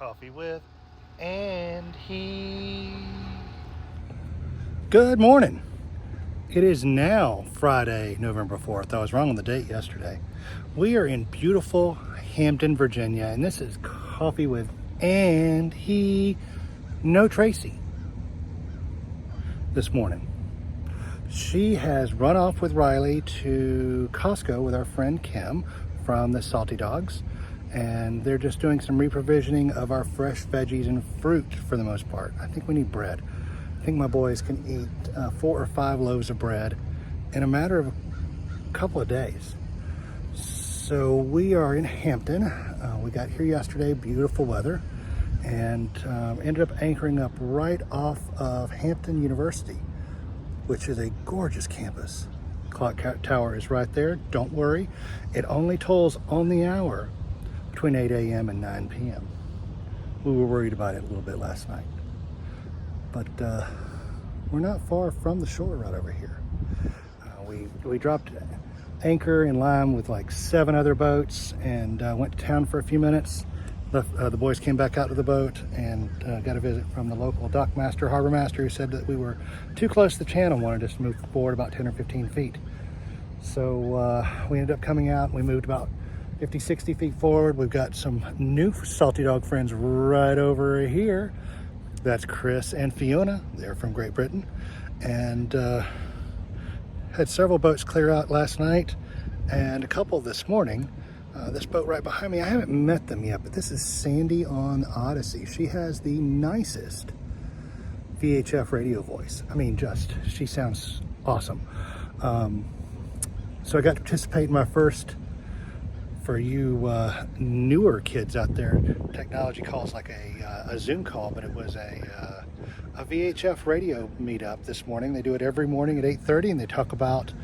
Coffee with Andy. Good morning. It is now Friday, November 4th. I was wrong on the date yesterday. We are in beautiful Hampton, Virginia, and this is Coffee with Andy, no Tracy, this morning. She has run off with Riley to Costco with our friend Kim from the Salty Dogs, and they're just doing some reprovisioning of our fresh veggies and fruit for the most part. I think we need bread. I think my boys can eat 4 or 5 loaves of bread in a matter of a couple of days. So we are in Hampton. We got here yesterday, beautiful weather, and ended up anchoring up right off of Hampton University, which is a gorgeous campus. Clock tower is right there. Don't worry, it only tolls on the hour between 8 a.m. and 9 p.m. We were worried about it a little bit last night, but we're not far from the shore right over here. We dropped anchor in line with like 7 other boats and went to town for a few minutes. The boys came back out to the boat and got a visit from the local dock master, harbor master, who said that we were too close to the channel, wanted us to move forward about 10 or 15 feet. So we ended up coming out. We moved about 50, 60 feet forward. We've got some new Salty Dog friends right over here. That's Chris and Fiona. They're from Great Britain, and had several boats clear out last night and a couple this morning. This boat right behind me, I haven't met them yet, but this is Sandy on Odyssey. She has the nicest VHF radio voice. I mean, she sounds awesome. So I got to participate in my first, for you newer kids out there, technology calls like a Zoom call, but it was a VHF radio meetup this morning. They do it every morning at 8:30, and they talk about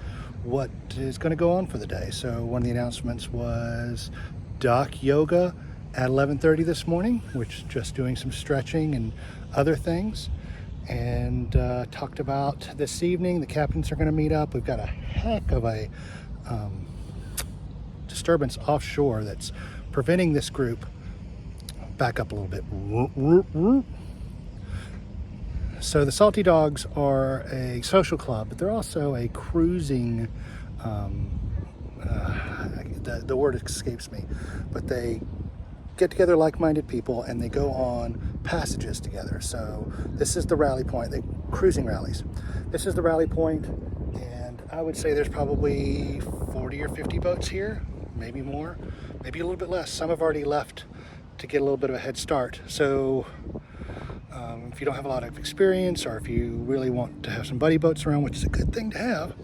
what is going to go on for the day. So one of the announcements was dock yoga at 11:30 this morning, which is just doing some stretching and other things. And talked about this evening, the captains are going to meet up. We've got a heck of a disturbance offshore that's preventing this group. Back up a little bit. So the Salty Dogs are a social club, but they're also a cruising, the word escapes me, but they get together like-minded people and they go on passages together. So this is the rally point, the cruising rallies. This is the rally point, and I would say there's probably 40 or 50 boats here, maybe more, maybe a little bit less. Some have already left to get a little bit of a head start. So if you don't have a lot of experience, or if you really want to have some buddy boats around, which is a good thing to have,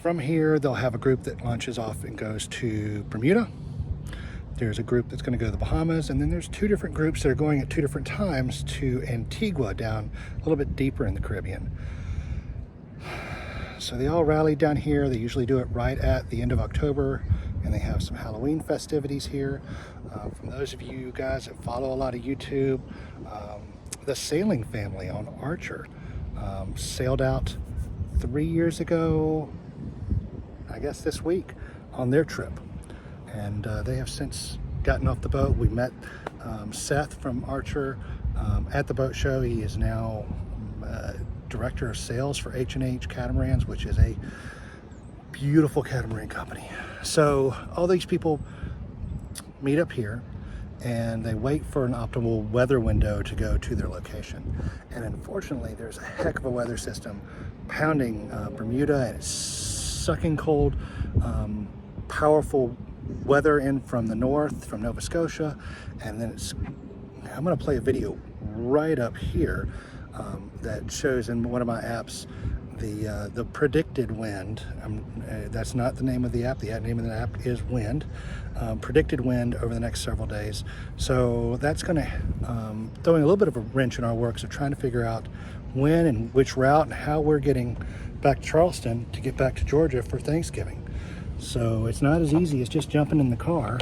from here they'll have a group that launches off and goes to Bermuda. There's a group that's going to go to the Bahamas, and then there's 2 different groups that are going at 2 different times to Antigua, down a little bit deeper in the Caribbean. So they all rally down here. They usually do it right at the end of October, and they have some Halloween festivities here. From those of you guys that follow a lot of YouTube, the sailing family on Archer sailed out 3 years ago, I guess this week, on their trip. And they have since gotten off the boat. We met Seth from Archer at the boat show. He is now director of sales for H&H Catamarans, which is a beautiful catamaran company. So all these people meet up here and they wait for an optimal weather window to go to their location. And unfortunately, there's a heck of a weather system pounding Bermuda, and it's sucking cold, powerful weather in from the north, from Nova Scotia. And then I'm going to play a video right up here that shows in one of my apps the predicted wind. That's not the name of the app. The name of the app is wind. Predicted wind over the next several days. So that's going to throwing a little bit of a wrench in our works of trying to figure out when and which route and how we're getting back to Charleston to get back to Georgia for Thanksgiving. So it's not as easy as just jumping in the car.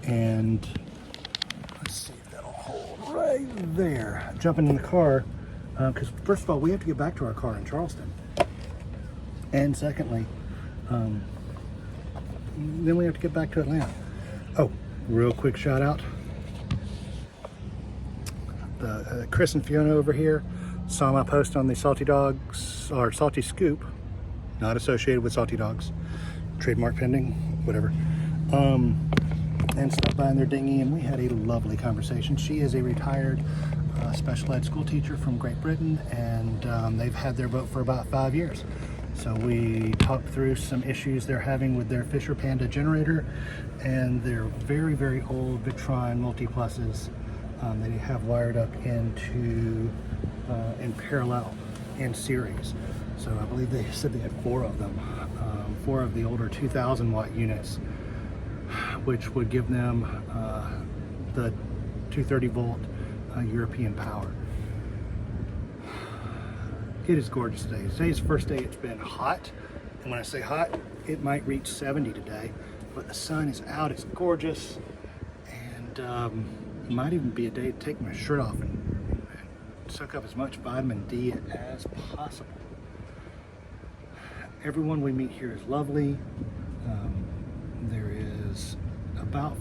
And let's see if that'll hold right there. Jumping in the car, because first of all, we have to get back to our car in Charleston. And secondly, then we have to get back to Atlanta. Oh, Real quick shout out. Chris and Fiona over here saw my post on the Salty Dogs, or Salty Scoop, not associated with Salty Dogs, trademark pending, whatever, and stopped by in their dinghy, and we had a lovely conversation. She is a retired special ed school teacher from Great Britain, and they've had their boat for about 5 years. So we talked through some issues they're having with their Fisher Panda generator and their very, very old Victron Multi-Pluses that they have wired up into in parallel in series. So I believe they said they had 4 of them, 4 of the older 2,000 watt units, which would give them the 230 volt European power. It is gorgeous today. Today's the first day it's been hot, and when I say hot, it might reach 70 today, but the sun is out, it's gorgeous, and it might even be a day to take my shirt off and soak up as much vitamin D as possible. Everyone we meet here is lovely. There is about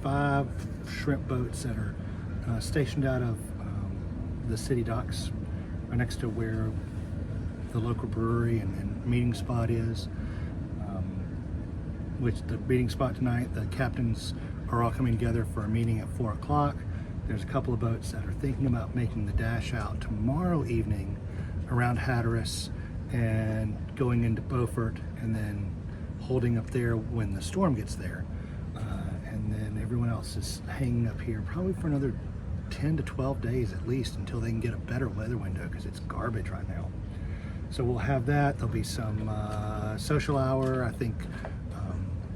5 shrimp boats that are stationed out of the city docks, right next to where the local brewery and meeting spot is, which the meeting spot tonight, the captains are all coming together for a meeting at 4 o'clock. There's a couple of boats that are thinking about making the dash out tomorrow evening around Hatteras and going into Beaufort, and then holding up there when the storm gets there. And then everyone else is hanging up here probably for another 10 to 12 days at least, until they can get a better weather window, because it's garbage right now. So we'll have that. There'll be some social hour. I think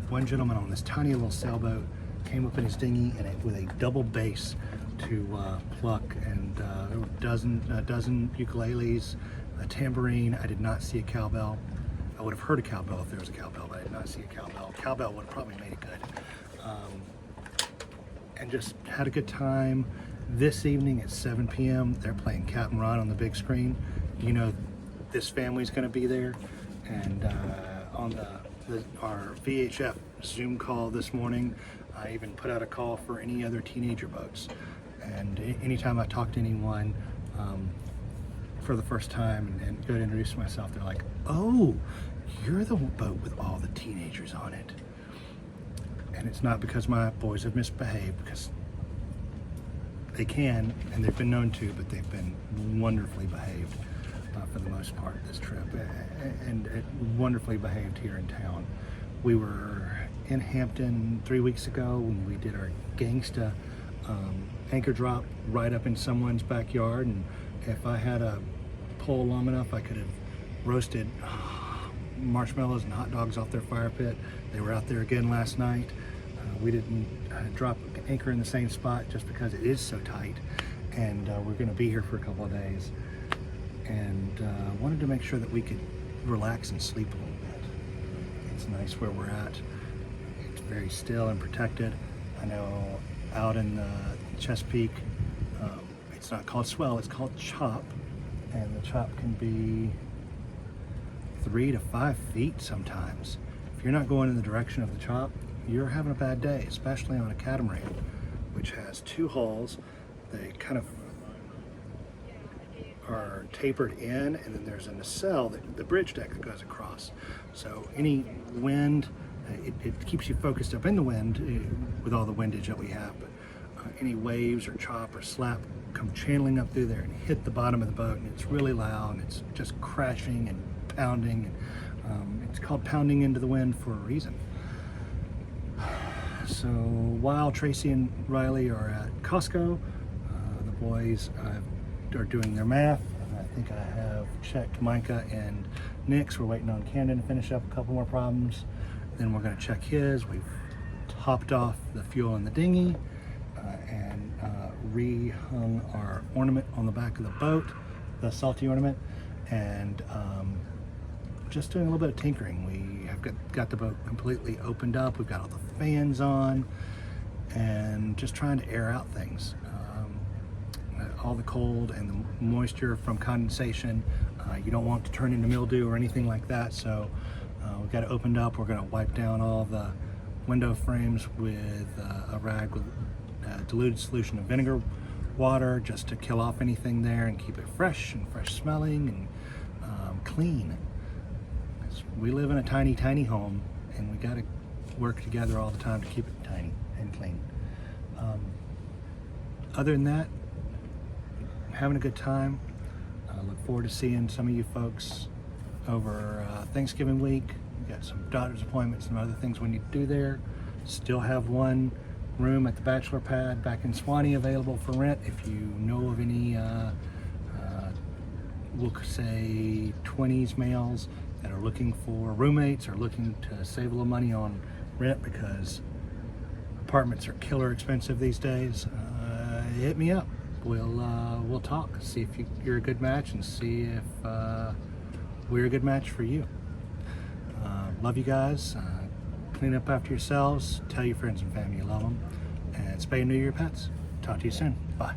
one gentleman on this tiny little sailboat came up in his dinghy and with a double bass to pluck, and there were a dozen ukuleles, a tambourine. I did not see a cowbell. I would have heard a cowbell if there was a cowbell, but I did not see a cowbell. Cowbell would have probably made it good. And just had a good time. This evening at 7 p.m. they're playing Captain Ron on the big screen. You know this family's going to be there. And on our VHF Zoom call this morning, I even put out a call for any other teenager boats. And anytime I talk to anyone for the first time and go to introduce myself, they're like, "Oh, you're the boat with all the teenagers on it." And it's not because my boys have misbehaved, because they can, and they've been known to, but they've been wonderfully behaved for the most part this trip, and wonderfully behaved here in town. We were in Hampton 3 weeks ago when we did our gangsta anchor drop right up in someone's backyard, and if I had a pole long enough, I could have roasted marshmallows and hot dogs off their fire pit. They were out there again last night. We didn't drop anchor in the same spot just because it is so tight, and we're going to be here for a couple of days, and wanted to make sure that we could relax and sleep a little bit. It's nice where we're at. It's very still and protected. I know out in the Chesapeake, it's not called swell, it's called chop, and the chop can be 3 to 5 feet sometimes. If you're not going in the direction of the chop, you're having a bad day, especially on a catamaran, which has 2 hulls. They kind of are tapered in, and then there's a nacelle, the bridge deck that goes across. So any wind, it keeps you focused up in the wind with all the windage that we have, but any waves or chop or slap come channeling up through there and hit the bottom of the boat, and it's really loud, and it's just crashing and pounding. It's called pounding into the wind for a reason. So while Tracy and Riley are at Costco, the boys are doing their math. I think I have checked Micah and Nick's. We're waiting on Camden to finish up a couple more problems. Then we're going to check his. We've topped off the fuel in the dinghy and re-hung our ornament on the back of the boat, the salty ornament, and just doing a little bit of tinkering. We have got the boat completely opened up. We've got all the fans on, and just trying to air out things. All the cold and the moisture from condensation, you don't want to turn into mildew or anything like that. So we've got it opened up. We're going to wipe down all the window frames with a rag with a diluted solution of vinegar water, just to kill off anything there and keep it fresh and fresh smelling and clean. We live in a tiny, tiny home, and we got to work together all the time to keep it tiny and clean. Other than that, having a good time. I look forward to seeing some of you folks over Thanksgiving week. We got some doctor's appointments and other things we need to do there. Still have one room at the bachelor pad back in Swanee available for rent. If you know of any, we'll say 20s males that are looking for roommates or looking to save a little money on rent, because apartments are killer expensive these days, hit me up. We'll talk, see if you're a good match, and see if we're a good match for you. Love you guys. Clean up after yourselves. Tell your friends and family you love them. And spay and neuter your pets. Talk to you soon. Bye.